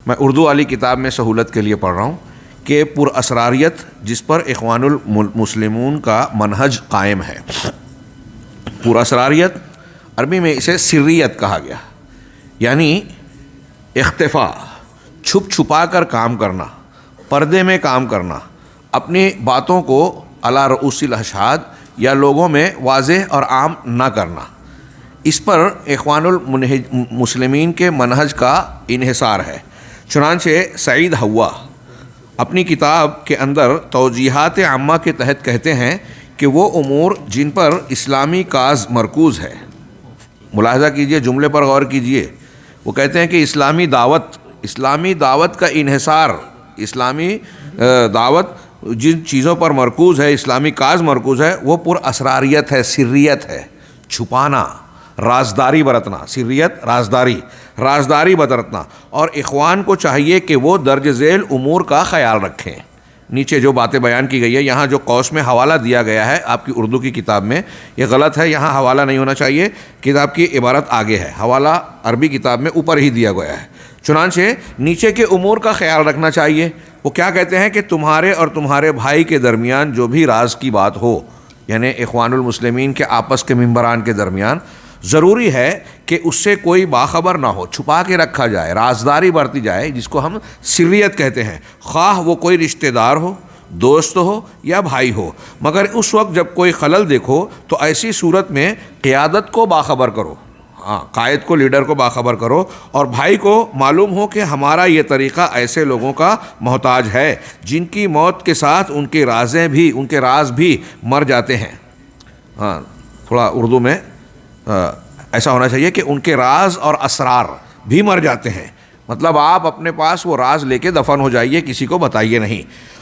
میں اردو والی کتاب میں سہولت کے لیے پڑھ رہا ہوں کہ پر اسراریت جس پر اخوان المسلمون کا منہج قائم ہے. پر اسراریت عربی میں اسے سریت کہا گیا، یعنی اختفاء، چھپ چھپا کر کام کرنا، پردے میں کام کرنا، اپنی باتوں کو علی رؤوس الاشہاد یا لوگوں میں واضح اور عام نہ کرنا. اس پر اخوان المسلمین کے منہج کا انحصار ہے. چنانچہ سعید حوا اپنی کتاب کے اندر توجیہات عامہ کے تحت کہتے ہیں کہ وہ امور جن پر اسلامی کاز مرکوز ہے، ملاحظہ کیجئے، جملے پر غور کیجئے، وہ کہتے ہیں کہ اسلامی دعوت کا انحصار، اسلامی دعوت جن چیزوں پر مرکوز ہے، اسلامی کاز مرکوز ہے، وہ پر اسراریت ہے، سریت ہے، چھپانا، رازداری برتنا. سریت رازداری برتنا. اور اخوان کو چاہیے کہ وہ درج ذیل امور کا خیال رکھیں. نیچے جو باتیں بیان کی گئی ہے، یہاں جو قوس میں حوالہ دیا گیا ہے آپ کی اردو کی کتاب میں، یہ غلط ہے. یہاں حوالہ نہیں ہونا چاہیے، کتاب کی عبارت آگے ہے، حوالہ عربی کتاب میں اوپر ہی دیا گیا ہے. چنانچہ نیچے کے امور کا خیال رکھنا چاہیے. وہ کیا کہتے ہیں کہ تمہارے اور تمہارے بھائی کے درمیان جو بھی راز کی بات ہو، یعنی اخوان المسلمین کے آپس کے ممبران کے درمیان، ضروری ہے کہ اس سے کوئی باخبر نہ ہو، چھپا کے رکھا جائے، رازداری برتی جائے، جس کو ہم سریت کہتے ہیں، خواہ وہ کوئی رشتہ دار ہو، دوست ہو یا بھائی ہو. مگر اس وقت جب کوئی خلل دیکھو تو ایسی صورت میں قیادت کو باخبر کرو، قائد کو، لیڈر کو باخبر کرو، اور بھائی کو معلوم ہو کہ ہمارا یہ طریقہ ایسے لوگوں کا محتاج ہے جن کی موت کے ساتھ ان کے راز بھی مر جاتے ہیں. تھوڑا اردو میں ایسا ہونا چاہیے کہ ان کے راز اور اسرار بھی مر جاتے ہیں. مطلب آپ اپنے پاس وہ راز لے کے دفن ہو جائیے، کسی کو بتائیے نہیں.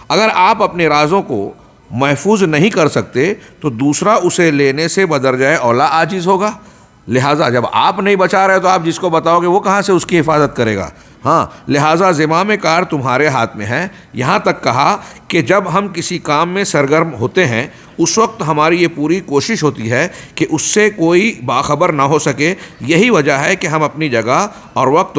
اگر آپ اپنے رازوں کو محفوظ نہیں کر سکتے تو دوسرا اسے لینے سے بدرجہ اولا عاجز ہوگا. لہٰذا جب آپ نہیں بچا رہے تو آپ جس کو بتاؤ گے وہ کہاں سے اس کی حفاظت کرے گا. لہٰذا زمام کار تمہارے ہاتھ میں ہے. یہاں تک کہا کہ جب ہم کسی کام میں سرگرم ہوتے ہیں اس وقت ہماری یہ پوری کوشش ہوتی ہے کہ اس سے کوئی باخبر نہ ہو سکے. یہی وجہ ہے کہ ہم اپنی جگہ اور وقت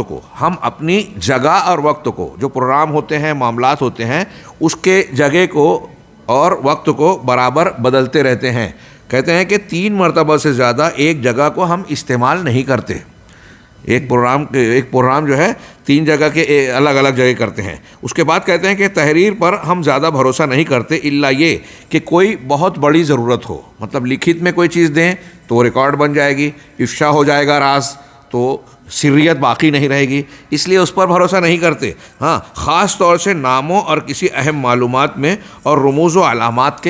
کو جو پروگرام ہوتے ہیں، معاملات ہوتے ہیں، اس کے جگہ کو اور وقت کو برابر بدلتے رہتے ہیں. کہتے ہیں کہ 3 مرتبہ سے زیادہ ایک جگہ کو ہم استعمال نہیں کرتے. ایک پروگرام جو ہے 3 جگہ کے الگ الگ جگہ کرتے ہیں. اس کے بعد کہتے ہیں کہ تحریر پر ہم زیادہ بھروسہ نہیں کرتے الا یہ کہ کوئی بہت بڑی ضرورت ہو. مطلب لکھت میں کوئی چیز دیں تو وہ ریکارڈ بن جائے گی، افشا ہو جائے گا راز، تو سریت باقی نہیں رہے گی، اس لیے اس پر بھروسہ نہیں کرتے. خاص طور سے ناموں اور کسی اہم معلومات میں اور رموز و علامات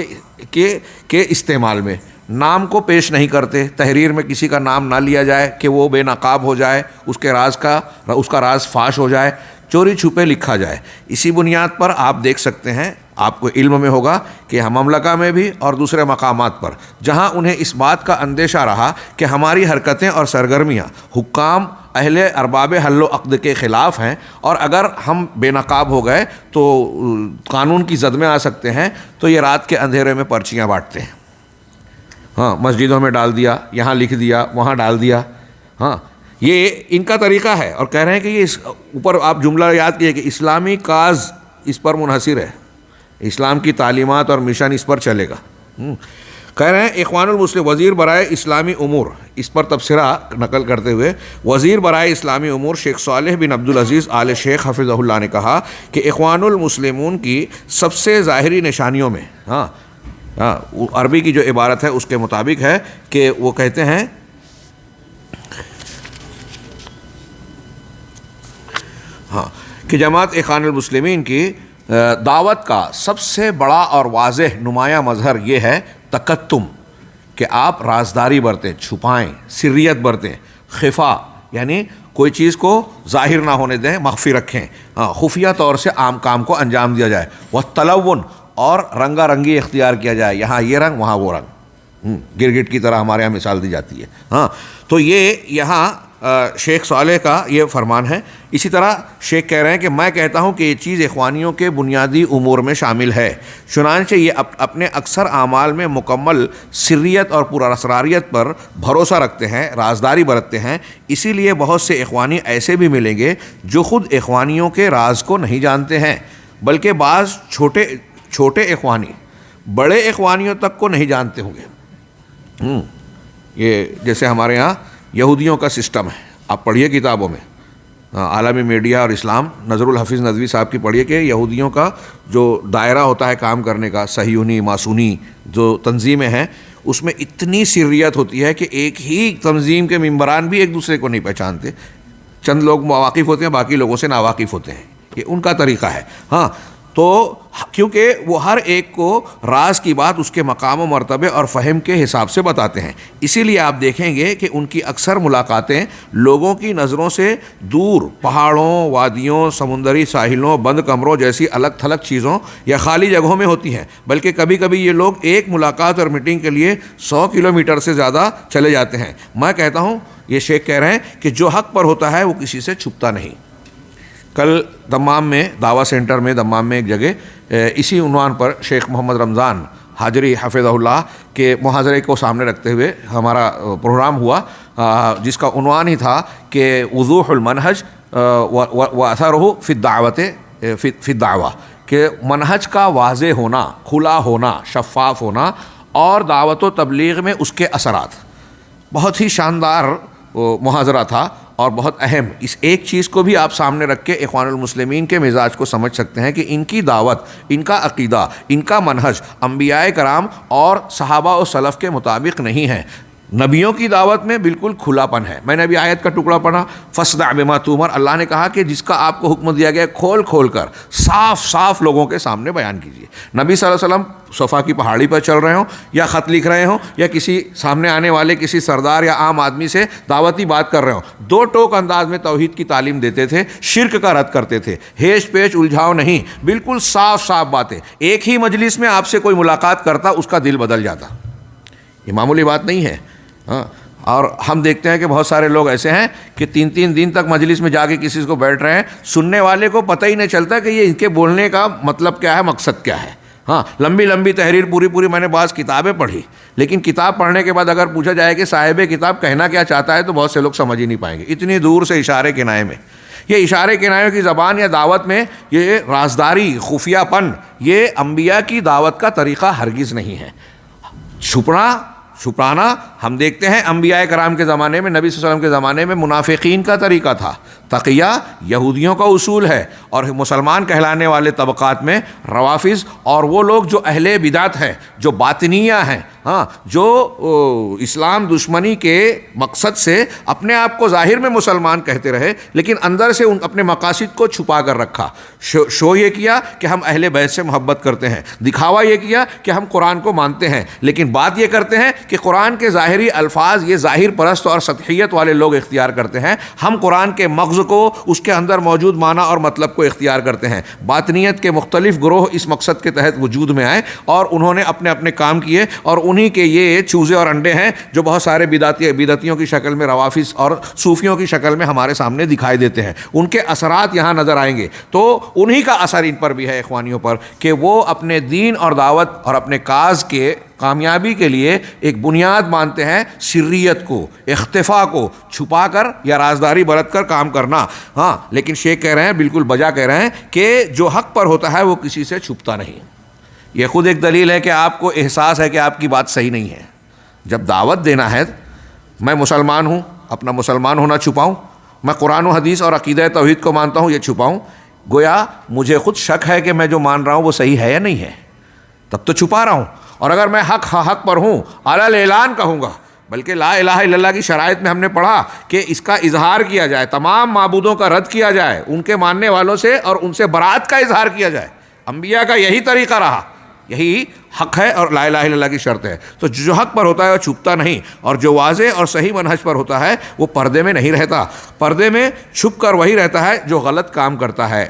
کے استعمال میں نام کو پیش نہیں کرتے. تحریر میں کسی کا نام نہ لیا جائے کہ وہ بے نقاب ہو جائے، اس کا راز فاش ہو جائے، چوری چھپے لکھا جائے. اسی بنیاد پر آپ دیکھ سکتے ہیں، آپ کو علم میں ہوگا کہ ہم مملکہ میں بھی اور دوسرے مقامات پر جہاں انہیں اس بات کا اندیشہ رہا کہ ہماری حرکتیں اور سرگرمیاں حکام، اہل ارباب حل و عقد کے خلاف ہیں، اور اگر ہم بے نقاب ہو گئے تو قانون کی زد میں آ سکتے ہیں، تو یہ رات کے اندھیرے میں پرچیاں بانٹتے ہیں. مسجدوں میں ڈال دیا، یہاں لکھ دیا، وہاں ڈال دیا. یہ ان کا طریقہ ہے. اور کہہ رہے ہیں کہ یہ اوپر آپ جملہ یاد کیے کہ اسلامی کاز اس پر منحصر ہے، اسلام کی تعلیمات اور مشن اس پر چلے گا. کہہ رہے ہیں اخوان المسلم وزیر برائے اسلامی امور، اس پر تبصرہ نقل کرتے ہوئے وزیر برائے اسلامی امور شیخ صالح بن عبدالعزیز آل شیخ حفظہ اللہ نے کہا کہ اخوان المسلمون کی سب سے ظاہری نشانیوں میں، عربی کی جو عبارت ہے اس کے مطابق ہے کہ وہ کہتے ہیں کہ جماعت اخوان المسلمین کی دعوت کا سب سے بڑا اور واضح نمایاں مظہر یہ ہے تکتم، کہ آپ رازداری برتیں، چھپائیں، سریت برتیں. خفا یعنی کوئی چیز کو ظاہر نہ ہونے دیں، مخفی رکھیں، خفیہ طور سے عام کام کو انجام دیا جائے. والتلون، اور رنگا رنگی اختیار کیا جائے، یہاں یہ رنگ وہاں وہ رنگ، گرگٹ کی طرح ہمارے یہاں مثال دی جاتی ہے. تو یہ یہاں شیخ صالح کا یہ فرمان ہے۔ اسی طرح شیخ کہہ رہے ہیں کہ میں کہتا ہوں کہ یہ چیز اخوانیوں کے بنیادی امور میں شامل ہے، چنانچہ یہ اپنے اکثر اعمال میں مکمل سریت اور پر اسراریت پر بھروسہ رکھتے ہیں، رازداری برتتے ہیں۔ اسی لیے بہت سے اخوانی ایسے بھی ملیں گے جو خود اخوانیوں کے راز کو نہیں جانتے ہیں، بلکہ بعض چھوٹے اخوانی بڑے اخوانیوں تک کو نہیں جانتے ہوں گے۔ یہ جیسے ہمارے ہاں یہودیوں کا سسٹم ہے، آپ پڑھیے کتابوں میں، عالمی میڈیا اور اسلام، نظر الحفیظ ندوی صاحب کی پڑھیے کہ یہودیوں کا جو دائرہ ہوتا ہے کام کرنے کا، صہیونی ماسونی جو تنظیمیں ہیں، اس میں اتنی سریت ہوتی ہے کہ ایک ہی تنظیم کے ممبران بھی ایک دوسرے کو نہیں پہچانتے، چند لوگ واقف ہوتے ہیں، باقی لوگوں سے ناواقف ہوتے ہیں، یہ ان کا طریقہ ہے۔ ہاں، تو کیونکہ وہ ہر ایک کو راز کی بات اس کے مقام و مرتبے اور فہم کے حساب سے بتاتے ہیں، اسی لیے آپ دیکھیں گے کہ ان کی اکثر ملاقاتیں لوگوں کی نظروں سے دور پہاڑوں، وادیوں، سمندری ساحلوں، بند کمروں جیسی الگ تھلگ چیزوں یا خالی جگہوں میں ہوتی ہیں، بلکہ کبھی کبھی یہ لوگ ایک ملاقات اور میٹنگ کے لیے 100 کلومیٹر سے زیادہ چلے جاتے ہیں۔ میں کہتا ہوں، یہ شیخ کہہ رہے ہیں کہ جو حق پر ہوتا ہے وہ کسی سے چھپتا نہیں۔ کل دمام میں دعویٰ سینٹر میں دمام میں ایک جگہ اسی عنوان پر شیخ محمد رمضان حاجری حفظہ اللہ کے محاضرے کو سامنے رکھتے ہوئے ہمارا پروگرام ہوا، جس کا عنوان ہی تھا کہ وضوح المنہج و اثرہ فی الدعوت فی الدعوہ، کہ منہج کا واضح ہونا، کھلا ہونا، شفاف ہونا اور دعوت و تبلیغ میں اس کے اثرات۔ بہت ہی شاندار محاضرہ تھا اور بہت اہم۔ اس ایک چیز کو بھی آپ سامنے رکھ کے اخوان المسلمین کے مزاج کو سمجھ سکتے ہیں کہ ان کی دعوت، ان کا عقیدہ، ان کا منہج انبیاء کرام اور صحابہ و سلف کے مطابق نہیں ہے۔ نبیوں کی دعوت میں بالکل کھلا پن ہے۔ میں نے ابھی آیت کا ٹکڑا پڑھا، فَاصْدَعْ بِمَا تُؤْمَرُ، اللہ نے کہا کہ جس کا آپ کو حکم دیا گیا کھول کھول کر صاف صاف لوگوں کے سامنے بیان کیجیے۔ نبی صلی اللہ علیہ وسلم صفا کی پہاڑی پر چل رہے ہوں یا خط لکھ رہے ہوں یا کسی سامنے آنے والے کسی سردار یا عام آدمی سے دعوتی بات کر رہے ہوں، دو ٹوک انداز میں توحید کی تعلیم دیتے تھے، شرک کا رد کرتے تھے، ہیچ پیچ الجھاؤ نہیں، بالکل صاف صاف باتیں۔ ایک ہی مجلس میں آپ سے کوئی ملاقات کرتا، اس کا دل بدل جاتا۔ یہ معمولی بات نہیں ہے۔ ہاں، اور ہم دیکھتے ہیں کہ بہت سارے لوگ ایسے ہیں کہ 3 دن تک مجلس میں جا کے کسی کو بیٹھ رہے ہیں، سننے والے کو پتہ ہی نہیں چلتا کہ یہ ان کے بولنے کا مطلب کیا ہے، مقصد کیا ہے۔ ہاں، لمبی لمبی تحریر پوری میں نے بعض کتابیں پڑھی، لیکن کتاب پڑھنے کے بعد اگر پوچھا جائے کہ صاحب کتاب کہنا کیا چاہتا ہے تو بہت سے لوگ سمجھ ہی نہیں پائیں گے، اتنی دور سے اشارے کنائے میں۔ یہ اشارے کنایوں کی زبان یا دعوت میں یہ رازداری، خفیہ پن، یہ انبیاء کی دعوت کا طریقہ ہرگز نہیں ہے۔ چھپانا ہم دیکھتے ہیں انبیاء کرام کے زمانے میں، نبی صلی اللہ علیہ وسلم کے زمانے میں منافقین کا طریقہ تھا، تقیہ یہودیوں کا اصول ہے، اور مسلمان کہلانے والے طبقات میں روافض اور وہ لوگ جو اہل بدعت ہیں، جو باطنیہ ہیں، ہاں، جو اسلام دشمنی کے مقصد سے اپنے آپ کو ظاہر میں مسلمان کہتے رہے لیکن اندر سے اپنے مقاصد کو چھپا کر رکھا۔ شو یہ کیا کہ ہم اہل بیت سے محبت کرتے ہیں، دکھاوا یہ کیا کہ ہم قرآن کو مانتے ہیں، لیکن بات یہ کرتے ہیں کہ قرآن کے ظاہری الفاظ یہ ظاہر پرست اور سطحیت والے لوگ اختیار کرتے ہیں، ہم قرآن کے مغز کو، اس کے اندر موجود معنی اور مطلب کو اختیار کرتے ہیں۔ باطنیت کے مختلف گروہ اس مقصد کے تحت وجود میں آئے اور انہوں نے اپنے اپنے کام کیے، اور انہی کے یہ چوزے اور انڈے ہیں جو بہت سارے بدعتیوں کی شکل میں، روافض اور صوفیوں کی شکل میں ہمارے سامنے دکھائی دیتے ہیں۔ ان کے اثرات یہاں نظر آئیں گے، تو انہی کا اثر ان پر بھی ہے، اخوانیوں پر، کہ وہ اپنے دین اور دعوت اور اپنے کاز کے کامیابی کے لیے ایک بنیاد مانتے ہیں سریت کو، اختفاء کو، چھپا کر یا رازداری برت کر کام کرنا۔ ہاں، لیکن شیخ کہہ رہے ہیں، بالکل بجا کہہ رہے ہیں کہ جو حق پر ہوتا ہے وہ کسی سے چھپتا نہیں۔ یہ خود ایک دلیل ہے کہ آپ کو احساس ہے کہ آپ کی بات صحیح نہیں ہے۔ جب دعوت دینا ہے، میں مسلمان ہوں، اپنا مسلمان ہونا چھپاؤں، میں قرآن و حدیث اور عقیدہ توحید کو مانتا ہوں، یہ چھپاؤں، گویا مجھے خود شک ہے کہ میں جو مان رہا ہوں وہ صحیح ہے یا نہیں ہے، تب تو چھپا رہا ہوں۔ اور اگر میں حق پر ہوں، اعلی اعلان کہوں گا، بلکہ لا الہ الا اللہ کی شرائط میں ہم نے پڑھا کہ اس کا اظہار کیا جائے، تمام معبودوں کا رد کیا جائے، ان کے ماننے والوں سے اور ان سے برات کا اظہار کیا جائے۔ انبیاء کا یہی طریقہ رہا، یہی حق ہے اور لا الہ الا اللہ کی شرط ہے۔ تو جو حق پر ہوتا ہے وہ چھپتا نہیں، اور جو واضح اور صحیح منہج پر ہوتا ہے وہ پردے میں نہیں رہتا، پردے میں چھپ کر وہی رہتا ہے جو غلط کام کرتا ہے۔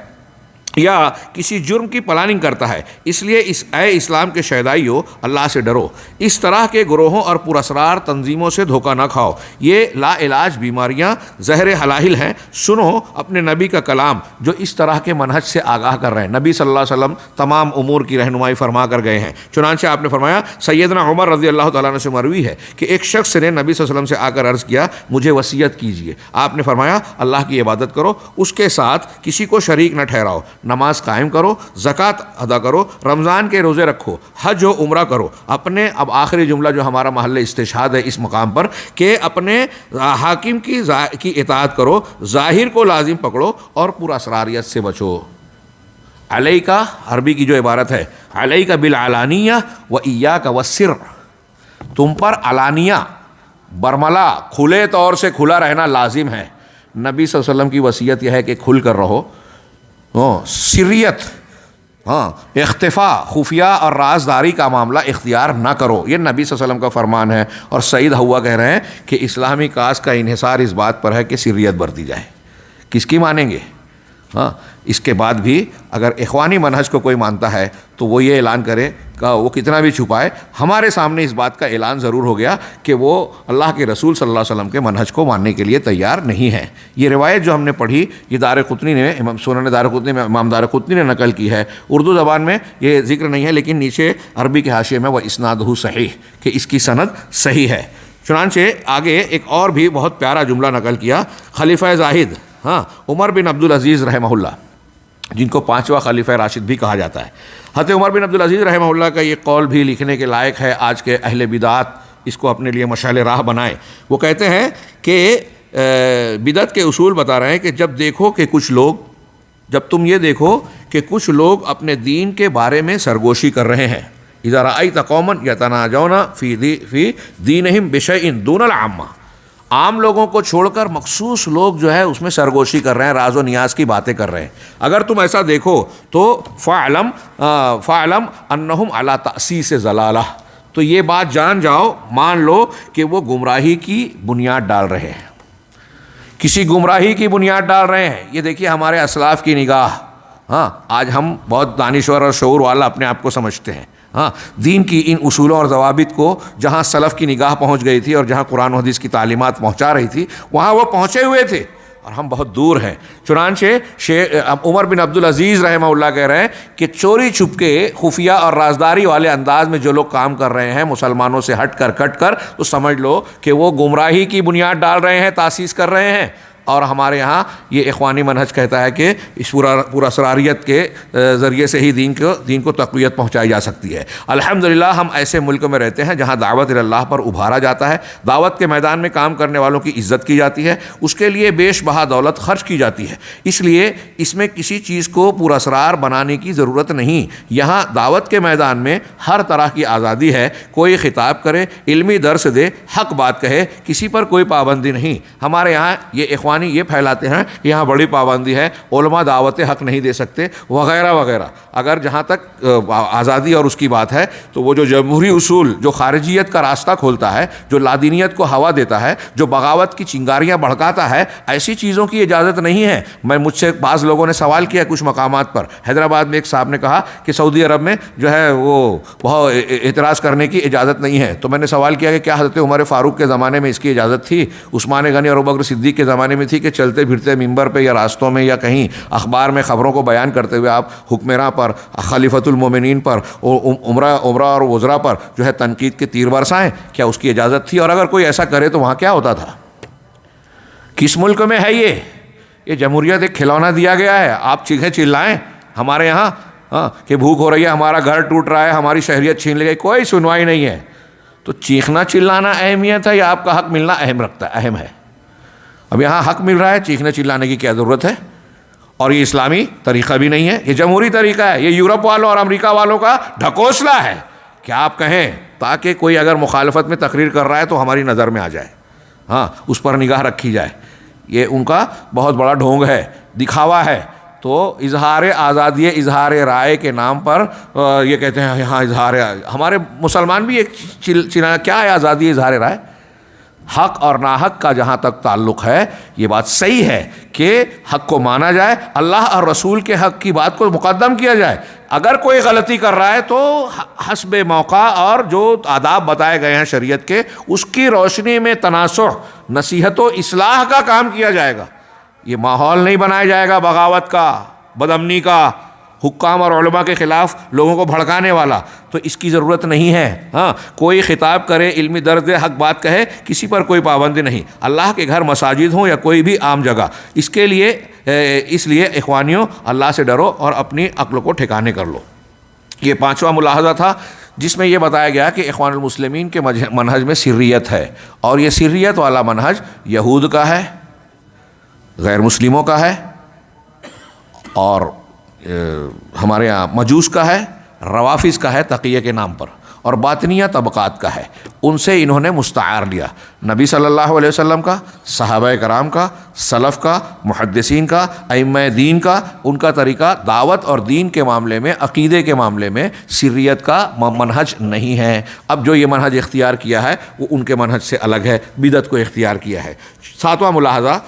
یا کسی جرم کی پلاننگ کرتا ہے۔ اس لیے اے اسلام کے شہدائیوں، اللہ سے ڈرو، اس طرح کے گروہوں اور پراسرار تنظیموں سے دھوکہ نہ کھاؤ، یہ لا علاج بیماریاں زہر حلاہل ہیں۔ سنو اپنے نبی کا کلام جو اس طرح کے منہج سے آگاہ کر رہے ہیں۔ نبی صلی اللہ علیہ وسلم تمام امور کی رہنمائی فرما کر گئے ہیں، چنانچہ آپ نے فرمایا، سیدنا عمر رضی اللہ تعالیٰ عنہ سے مروی ہے کہ ایک شخص نے نبی صلی اللہ علیہ وسلم سے آ کر عرض کیا، مجھے وصیت کیجیے۔ آپ نے فرمایا، اللہ کی عبادت کرو، اس کے ساتھ کسی کو شریک نہ ٹھہراؤ، نماز قائم کرو، زکوٰۃ ادا کرو، رمضان کے روزے رکھو، حج و عمرہ کرو۔ اپنے اب آخری جملہ جو ہمارا محل استشہاد ہے اس مقام پر، کہ اپنے حاکم کی اطاعت کرو، ظاہر کو لازم پکڑو اور پورا اسراریت سے بچو۔ علیکہ عربی کی جو عبارت ہے، علیکہ بالعلانیہ و ایاک والسر، تم پر علانیہ برملا کھلے طور سے کھلا رہنا لازم ہے۔ نبی صلی اللہ علیہ وسلم کی وصیت یہ ہے کہ کھل کر رہو، سریت، اختفاء، خفیہ اور رازداری کا معاملہ اختیار نہ کرو، یہ نبی صلی اللہ علیہ وسلم کا فرمان ہے۔ اور سعید ہوا کہہ رہے ہیں کہ اسلامی کاس کا انحصار اس بات پر ہے کہ سریت برتی جائے۔ کس کی مانیں گے؟ اس کے بعد بھی اگر اخوانی منہج کو کوئی مانتا ہے تو وہ یہ اعلان کرے کہ وہ کتنا بھی چھپائے، ہمارے سامنے اس بات کا اعلان ضرور ہو گیا کہ وہ اللہ کے رسول صلی اللہ علیہ وسلم کے منہج کو ماننے کے لیے تیار نہیں ہے۔ یہ روایت جو ہم نے پڑھی، یہ دارقطنی نے، سنن دارقطنی میں امام دارقطنی نے نقل کی ہے۔ اردو زبان میں یہ ذکر نہیں ہے، لیکن نیچے عربی کے حاشیے میں وہ اسنادہ صحیح، کہ اس کی سند صحیح ہے۔ چنانچہ آگے ایک اور بھی بہت پیارا جملہ نقل کیا خلیفہ زاہد عمر بن عبدالعزیز رحمہ اللہ، جن کو پانچواں خلیفہ راشد بھی کہا جاتا ہے۔ حضرت عمر بن عبدالعزیز رحمہ اللہ کا یہ قول بھی لکھنے کے لائق ہے، آج کے اہل بدعت اس کو اپنے لیے مشعل راہ بنائیں۔ وہ کہتے ہیں کہ بدعت کے اصول بتا رہے ہیں کہ جب تم یہ دیکھو کہ کچھ لوگ اپنے دین کے بارے میں سرگوشی کر رہے ہیں، اذا رأیت قوما یتناجون فی دینہم بشیء دون العامہ، عام لوگوں کو چھوڑ کر مخصوص لوگ جو ہے اس میں سرگوشی کر رہے ہیں، راز و نیاز کی باتیں کر رہے ہیں، اگر تم ایسا دیکھو تو فاعلم انہم علی تأسیس ضلالہ، تو یہ بات جان جاؤ، مان لو کہ وہ گمراہی کی بنیاد ڈال رہے ہیں، کسی گمراہی کی بنیاد ڈال رہے ہیں۔ یہ دیکھیے ہمارے اسلاف کی نگاہ، آج ہم بہت دانشور اور شعور والا اپنے آپ کو سمجھتے ہیں، دین کی ان اصولوں اور ضوابط کو جہاں سلف کی نگاہ پہنچ گئی تھی اور جہاں قرآن و حدیث کی تعلیمات پہنچا رہی تھی وہاں وہ پہنچے ہوئے تھے اور ہم بہت دور ہیں۔ چنانچہ عمر بن عبدالعزیز رحمہ اللہ کہہ رہے ہیں کہ چوری چھپ کے خفیہ اور رازداری والے انداز میں جو لوگ کام کر رہے ہیں مسلمانوں سے ہٹ کر کٹ کر، تو سمجھ لو کہ وہ گمراہی کی بنیاد ڈال رہے ہیں، تاسیس کر رہے ہیں۔ اور ہمارے ہاں یہ اخوانی منہج کہتا ہے کہ اس پورا اسراریت کے ذریعے سے ہی دین کو تقویت پہنچائی جا سکتی ہے۔ الحمدللہ ہم ایسے ملک میں رہتے ہیں جہاں دعوت اللہ پر ابھارا جاتا ہے، دعوت کے میدان میں کام کرنے والوں کی عزت کی جاتی ہے، اس کے لیے بیش بہا دولت خرچ کی جاتی ہے، اس لیے اس میں کسی چیز کو پورا اسرار بنانے کی ضرورت نہیں۔ یہاں دعوت کے میدان میں ہر طرح کی آزادی ہے، کوئی خطاب کرے، علمی درس دے، حق بات کہے، کسی پر کوئی پابندی نہیں۔ ہمارے یہاں یہ اخوان یہ پھیلاتے ہیں کہ یہاں بڑی پابندی ہے، علماء دعوت حق نہیں دے سکتے وغیرہ وغیرہ۔ اگر جہاں تک آزادی اور اس کی بات ہے تو وہ جو جمہوری اصول جو خارجیت کا راستہ کھولتا ہے، جو لادینیت کو ہوا دیتا ہے، جو بغاوت کی چنگاریاں بھڑکاتا ہے، ایسی چیزوں کی اجازت نہیں ہے۔ مجھ سے بعض لوگوں نے سوال کیا کچھ مقامات پر، حیدرآباد میں ایک صاحب نے کہا کہ سعودی عرب میں جو ہے وہ بہت اعتراض کرنے کی اجازت نہیں ہے، تو میں نے سوال کیا کہ کیا حضرت عمر فاروق کے زمانے میں اس کی اجازت تھی، عثمان غنی اور ابوبکر صدیق کے زمانے میں تھی کہ چلتے پھرتے ممبر پہ یا راستوں میں یا کہیں اخبار میں خبروں کو بیان کرتے ہوئے آپ حکمراں پر، خلیفۃ المومنین پر، عمرہ اور وزراء پر جو ہے تنقید کے تیر برسائیں؟ کیا اس کی اجازت تھی؟ اور اگر کوئی ایسا کرے تو وہاں کیا ہوتا تھا؟ کس ملک میں ہے یہ جمہوریت ایک کھلونا دیا گیا ہے، آپ چیخیں چلائیں ہمارے یہاں کہ بھوک ہو رہی ہے، ہمارا گھر ٹوٹ رہا ہے، ہماری شہریت چھین لی گئی، کوئی سنوائی نہیں ہے۔ تو چیخنا چلانا اہمیت ہے یا آپ کا حق ملنا اہم ہے؟ اب یہاں حق مل رہا ہے، چیخنے چلانے کی کیا ضرورت ہے؟ اور یہ اسلامی طریقہ بھی نہیں ہے، یہ جمہوری طریقہ ہے، یہ یورپ والوں اور امریکہ والوں کا ڈھکوسلا ہے کہ آپ کہیں تاکہ کوئی اگر مخالفت میں تقریر کر رہا ہے تو ہماری نظر میں آ جائے، اس پر نگاہ رکھی جائے۔ یہ ان کا بہت بڑا ڈھونگ ہے، دکھاوا ہے۔ تو اظہار آزادی، اظہار رائے کے نام پر یہ کہتے ہیں یہاں اظہار، ہمارے مسلمان بھی ایک کیا ہے آزادی اظہار رائے؟ حق اور ناحق کا جہاں تک تعلق ہے یہ بات صحیح ہے کہ حق کو مانا جائے، اللہ اور رسول کے حق کی بات کو مقدم کیا جائے۔ اگر کوئی غلطی کر رہا ہے تو حسب موقع اور جو آداب بتائے گئے ہیں شریعت کے، اس کی روشنی میں تناصح، نصیحت و اصلاح کا کام کیا جائے گا۔ یہ ماحول نہیں بنایا جائے گا بغاوت کا، بدامنی کا، حکام اور علماء کے خلاف لوگوں کو بھڑکانے والا، تو اس کی ضرورت نہیں ہے۔ ہاں، کوئی خطاب کرے، علمی درد حق بات کہے، کسی پر کوئی پابندی نہیں، اللہ کے گھر، مساجد ہوں یا کوئی بھی عام جگہ۔ اس لیے اخوانیوں، اللہ سے ڈرو اور اپنی عقل کو ٹھکانے کر لو۔ یہ پانچواں ملاحظہ تھا جس میں یہ بتایا گیا کہ اخوان المسلمین کے منہج میں سریت ہے، اور یہ سریت والا منہج یہود کا ہے، غیر مسلموں کا ہے، اور ہمارے یہاں مجوس کا ہے، روافظ کا ہے تقیہ کے نام پر، اور باطنیہ طبقات کا ہے۔ ان سے انہوں نے مستعار لیا، نبی صلی اللہ علیہ وسلم کا، صحابہ کرام کا، سلف کا، محدثین کا، ائمہ دین کا، ان کا طریقہ دعوت اور دین کے معاملے میں، عقیدے کے معاملے میں سریت کا منہج نہیں ہے۔ اب جو یہ منہج اختیار کیا ہے وہ ان کے منہج سے الگ ہے، بدعت کو اختیار کیا ہے۔ ساتواں ملاحظہ